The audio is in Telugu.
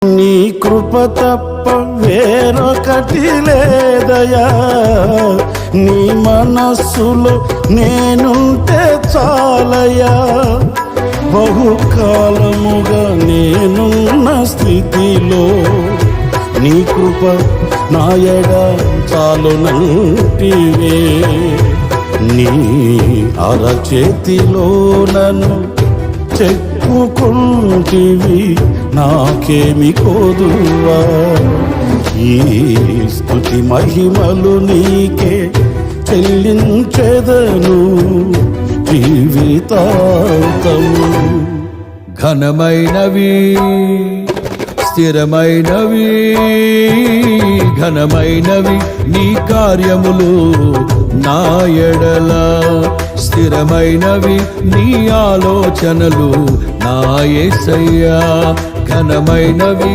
నీ కృప తప్ప వేరొకటి లేదయా, నీ మనస్సులో నేనుంటే చాలయా. బహుకాలముగా నేనున్న స్థితిలో నీ కృప నాయడ చాలునంటివే. నీ అరచేతిలో నన్ను చెక్కుకుంటివి, నాకేమి కోదువా. ఈ స్తుతి మహిమలు నీకే చెల్లించెదను జీవితాంతము. ఘనమైనవి స్థిరమైనవి, ఘనమైనవి నీ కార్యములు నా ఎడల. స్థిరమైనవి నీ ఆలోచనలు నా యేసయ్యా. ఘనమైనవి